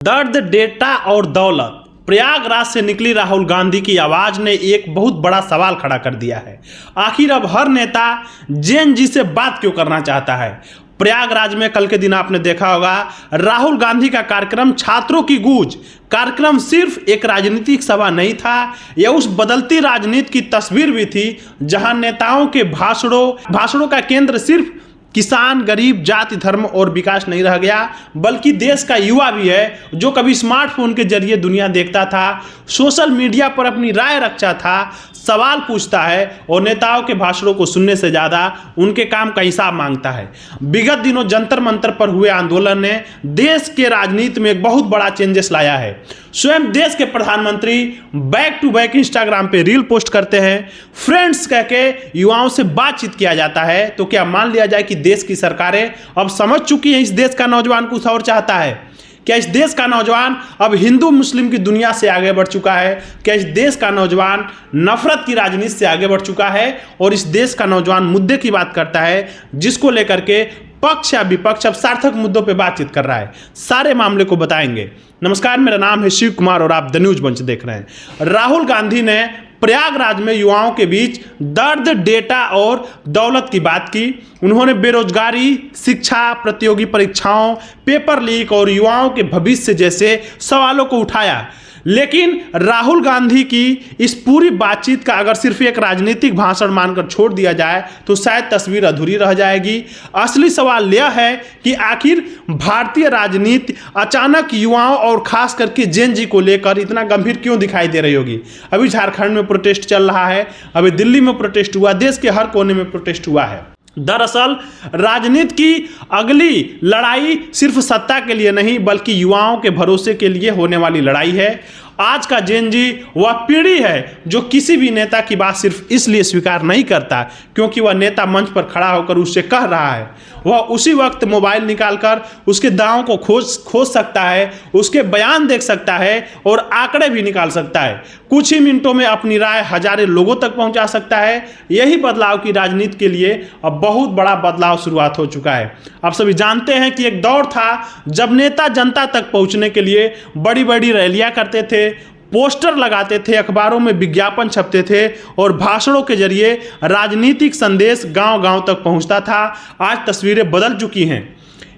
दर्द, डेटा और दौलत। प्रयागराज से निकली राहुल गांधी की आवाज ने एक बहुत बड़ा सवाल खड़ा कर दिया है। आखिर अब हर नेता जेन जी से बात क्यों करना चाहता है। प्रयागराज में कल के दिन आपने देखा होगा राहुल गांधी का कार्यक्रम छात्रों की गूंज। कार्यक्रम सिर्फ एक राजनीतिक सभा नहीं था, यह उस बदलती राजनीति की तस्वीर भी थी जहां नेताओं के भाषणों का केंद्र सिर्फ किसान, गरीब, जाति, धर्म और विकास नहीं रह गया, बल्कि देश का युवा भी है जो कभी स्मार्टफोन के जरिए दुनिया देखता था, सोशल मीडिया पर अपनी राय रखता था, सवाल पूछता है और नेताओं के भाषणों को सुनने से ज़्यादा उनके काम का हिसाब मांगता है। विगत दिनों जंतर मंतर पर हुए आंदोलन ने देश के राजनीति में एक बहुत बड़ा चेंजेस लाया है। स्वयं देश के प्रधानमंत्री बैक टू बैक इंस्टाग्राम पे रील पोस्ट करते हैं, फ्रेंड्स कह के युवाओं से बातचीत किया जाता है। तो क्या मान लिया जाए कि देश की सरकारें अब समझ चुकी हैं इस देश का नौजवान कुछ और चाहता है? क्या इस देश का नौजवान अब हिंदू मुस्लिम की दुनिया से आगे बढ़ चुका है? क्या इस देश का नौजवान नफरत की राजनीति से आगे बढ़ चुका है और इस देश का नौजवान मुद्दे की बात करता है जिसको लेकर के पक्ष या विपक्ष अब सार्थक मुद्दों पे बातचीत कर रहा है? सारे मामले को बताएंगे। नमस्कार, मेरा नाम है शिव कुमार और आप द न्यूज मंच देख रहे हैं। राहुल गांधी ने प्रयागराज में युवाओं के बीच दर्द, डेटा और दौलत की बात की। उन्होंने बेरोजगारी, शिक्षा, प्रतियोगी परीक्षाओं, पेपर लीक और युवाओं के भविष्य जैसे सवालों को उठाया। लेकिन राहुल गांधी की इस पूरी बातचीत का अगर सिर्फ एक राजनीतिक भाषण मानकर छोड़ दिया जाए तो शायद तस्वीर अधूरी रह जाएगी। असली सवाल यह है कि आखिर भारतीय राजनीति अचानक युवाओं और खास करके जेन जी को लेकर इतना गंभीर क्यों दिखाई दे रही होगी। अभी झारखंड में प्रोटेस्ट चल रहा है, अभी दिल्ली में प्रोटेस्ट हुआ, देश के हर कोने में प्रोटेस्ट हुआ है। दरअसल राजनीति की अगली लड़ाई सिर्फ सत्ता के लिए नहीं बल्कि युवाओं के भरोसे के लिए होने वाली लड़ाई है। आज का जेन जी वह पीढ़ी है जो किसी भी नेता की बात सिर्फ इसलिए स्वीकार नहीं करता क्योंकि वह नेता मंच पर खड़ा होकर उससे कह रहा है। वह उसी वक्त मोबाइल निकालकर उसके दावों को खोज सकता है, उसके बयान देख सकता है और आंकड़े भी निकाल सकता है। कुछ ही मिनटों में अपनी राय हजारों लोगों तक पहुंचा सकता है। यही बदलाव की राजनीति के लिए अब बहुत बड़ा बदलाव शुरुआत हो चुका है। आप सभी जानते हैं कि एक दौर था जब नेता जनता तक पहुंचने के लिए बड़ी बड़ी रैलियां करते थे, पोस्टर लगाते थे, अखबारों में विज्ञापन छपते थे और भाषणों के जरिए राजनीतिक संदेश गांव-गांव तक पहुंचता था। आज तस्वीरें बदल चुकी हैं।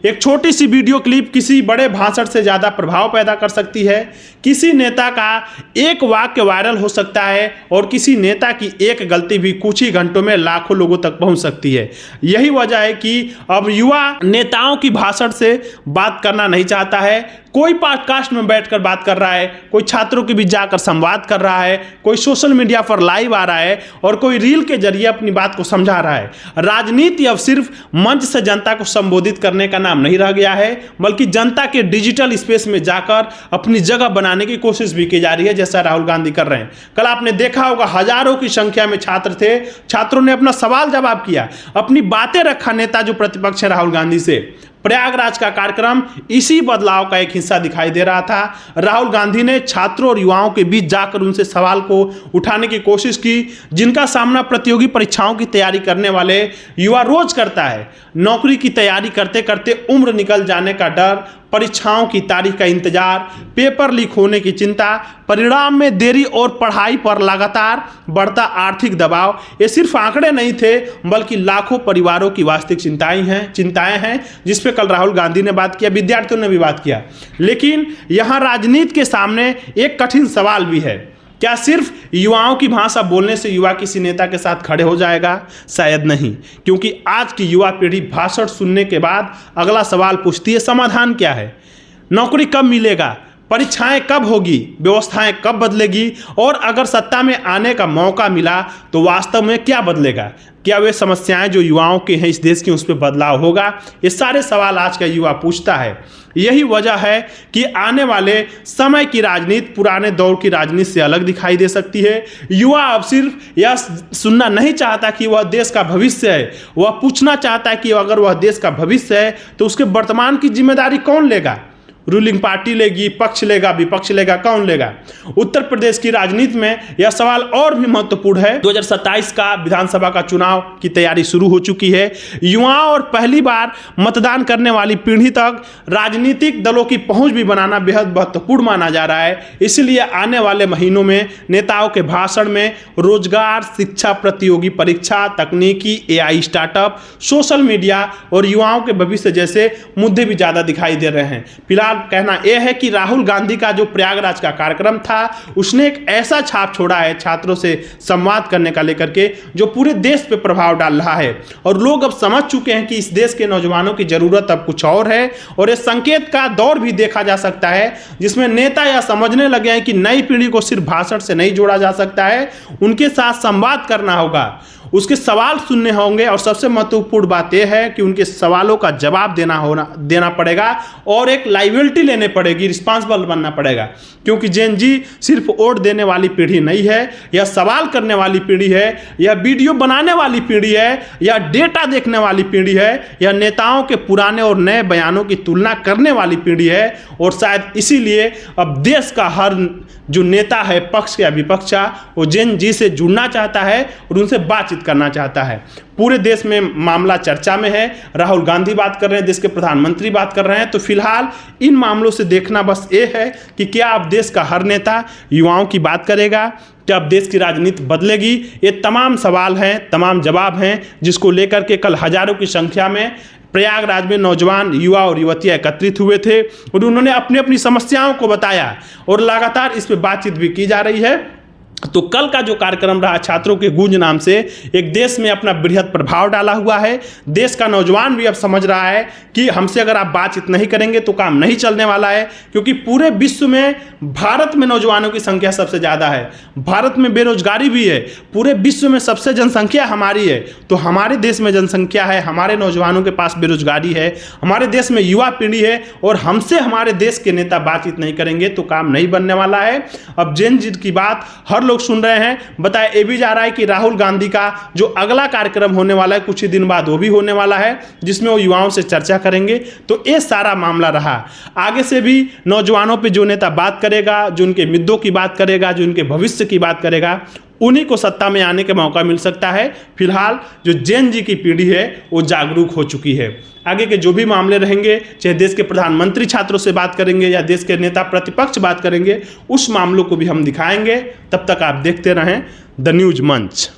एक छोटी सी वीडियो क्लिप किसी बड़े भाषण से ज़्यादा प्रभाव पैदा कर सकती है। किसी नेता का एक वाक्य वायरल हो सकता है और किसी नेता की एक गलती भी कुछ ही घंटों में लाखों लोगों तक पहुंच सकती है। यही वजह है कि अब युवा नेताओं की भाषण से बात करना नहीं चाहता है। कोई पॉडकास्ट में बैठकर बात कर रहा है, कोई छात्रों के बीच जाकर संवाद कर रहा है, कोई सोशल मीडिया पर लाइव आ रहा है और कोई रील के जरिए अपनी बात को समझा रहा है। राजनीति अब सिर्फ मंच से जनता को संबोधित करने का नाम नहीं रह गया है बल्कि जनता के डिजिटल स्पेस में जाकर अपनी जगह बनाने की कोशिश भी की जा रही है, जैसा राहुल गांधी कर रहे हैं। कल आपने देखा होगा हजारों की संख्या में छात्र थे, छात्रों ने अपना सवाल जवाब किया, अपनी बातें रखा नेता जो प्रतिपक्ष है राहुल गांधी से। प्रयागराज का कार्यक्रम इसी बदलाव का एक हिस्सा दिखाई दे रहा था। राहुल गांधी ने छात्रों और युवाओं के बीच जाकर उनसे सवाल को उठाने की कोशिश की जिनका सामना प्रतियोगी परीक्षाओं की तैयारी करने वाले युवा रोज करता है। नौकरी की तैयारी करते करते उम्र निकल जाने का डर, परीक्षाओं की तारीख का इंतजार, पेपर लीक होने की चिंता, परिणाम में देरी और पढ़ाई पर लगातार बढ़ता आर्थिक दबाव, ये सिर्फ आंकड़े नहीं थे बल्कि लाखों परिवारों की वास्तविक चिंताएं हैं जिस पे कल राहुल गांधी ने बात किया, विद्यार्थियों ने भी बात किया। लेकिन यहाँ राजनीति के सामने एक कठिन सवाल भी है। क्या सिर्फ युवाओं की भाषा बोलने से युवा किसी नेता के साथ खड़े हो जाएगा? शायद नहीं, क्योंकि आज की युवा पीढ़ी भाषण सुनने के बाद अगला सवाल पूछती है, समाधान क्या है? नौकरी कब मिलेगा? परीक्षाएं कब होगी? व्यवस्थाएं कब बदलेगी? और अगर सत्ता में आने का मौका मिला तो वास्तव में क्या बदलेगा? क्या वे समस्याएं जो युवाओं के हैं इस देश की उस पर बदलाव होगा? ये सारे सवाल आज का युवा पूछता है। यही वजह है कि आने वाले समय की राजनीति पुराने दौर की राजनीति से अलग दिखाई दे सकती है। युवा अब सिर्फ यह सुनना नहीं चाहता कि वह देश का भविष्य है, वह पूछना चाहता है कि अगर वह देश का भविष्य है तो उसके वर्तमान की जिम्मेदारी कौन लेगा? रूलिंग पार्टी लेगी, पक्ष लेगा, विपक्ष लेगा, कौन लेगा? उत्तर प्रदेश की राजनीति में यह सवाल और भी महत्वपूर्ण है। 2027 का विधानसभा का चुनाव की तैयारी शुरू हो चुकी है। युवाओं और पहली बार मतदान करने वाली पीढ़ी तक राजनीतिक दलों की पहुंच भी बनाना बेहद महत्वपूर्ण माना जा रहा है। इसलिए आने वाले महीनों में नेताओं के भाषण में रोजगार, शिक्षा, प्रतियोगी परीक्षा, तकनीकी, AI स्टार्टअप, सोशल मीडिया और युवाओं के भविष्य जैसे मुद्दे भी ज़्यादा दिखाई दे रहे हैं। फिलहाल कहना यह है कि राहुल गांधी का जो प्रयागराज का कार्यक्रम था उसने एक ऐसा छाप छोड़ा है छात्रों से संवाद करने का लेकर के, जो पूरे देश पे प्रभाव डाल रहा है। और लोग अब समझ चुके हैं कि इस देश के नौजवानों की जरूरत अब कुछ और है। और इस संकेत का दौर भी देखा जा सकता है जिसमें नेता यह समझने लगे हैं कि नई पीढ़ी को सिर्फ भाषण से नहीं जोड़ा जा सकता है, उनके साथ संवाद करना होगा, उसके सवाल सुनने होंगे और सबसे महत्वपूर्ण बात यह है कि उनके सवालों का जवाब देना पड़ेगा और एक लाइबिलिटी लेने पड़ेगी, रिस्पांसिबल बनना पड़ेगा। क्योंकि जेन जी सिर्फ वोट देने वाली पीढ़ी नहीं है, यह सवाल करने वाली पीढ़ी है, यह वीडियो बनाने वाली पीढ़ी है, यह डेटा देखने वाली पीढ़ी है, यह नेताओं के पुराने और नए बयानों की तुलना करने वाली पीढ़ी है। और शायद इसीलिए अब देश का हर जो नेता है, पक्ष या विपक्ष, वो जेन जी से जुड़ना चाहता है और उनसे बातचीत करना चाहता है। पूरे देश में मामला चर्चा में है। राहुल गांधी बात कर रहे हैं, देश के प्रधानमंत्री बात कर रहे हैं। तो फिलहाल इन मामलों से देखना बस ये है कि क्या अब देश का हर नेता युवाओं की बात करेगा, क्या अब देश की राजनीति बदलेगी? ये तमाम सवाल हैं, तमाम जवाब हैं, जिसको लेकर के कल हजारों की संख्या में प्रयागराज में नौजवान, युवा और युवतियाँ एकत्रित हुए थे और उन्होंने अपनी अपनी समस्याओं को बताया और लगातार इस पर बातचीत भी की जा रही है। तो कल का जो कार्यक्रम रहा छात्रों के गूंज नाम से, एक देश में अपना बृहद प्रभाव डाला हुआ है। देश का नौजवान भी अब समझ रहा है कि हमसे अगर आप बातचीत नहीं करेंगे तो काम नहीं चलने वाला है। क्योंकि पूरे विश्व में भारत में नौजवानों की संख्या सबसे ज़्यादा है, भारत में बेरोजगारी भी है, पूरे विश्व में सबसे जनसंख्या हमारी है। तो हमारे देश में जनसंख्या है, हमारे नौजवानों के पास बेरोजगारी है, हमारे देश में युवा पीढ़ी है और हमसे हमारे देश के नेता बातचीत नहीं करेंगे तो काम नहीं बनने वाला है। अब जेन जी की बात हर लोग सुन रहे हैं। बताया ये भी जा रहा है कि राहुल गांधी का जो अगला कार्यक्रम होने वाला है कुछ ही दिन बाद, वो भी होने वाला है जिसमें वो युवाओं से चर्चा करेंगे। तो ये सारा मामला रहा। आगे से भी नौजवानों पे जो नेता बात करेगा, जो उनके मुद्दों की बात करेगा, जो उनके भविष्य की बात करेगा, उन्हीं को सत्ता में आने का मौका मिल सकता है। फिलहाल जो जेन जी की पीढ़ी है वो जागरूक हो चुकी है। आगे के जो भी मामले रहेंगे, चाहे देश के प्रधानमंत्री छात्रों से बात करेंगे या देश के नेता प्रतिपक्ष बात करेंगे, उस मामलों को भी हम दिखाएंगे। तब तक आप देखते रहें द न्यूज़ मंच।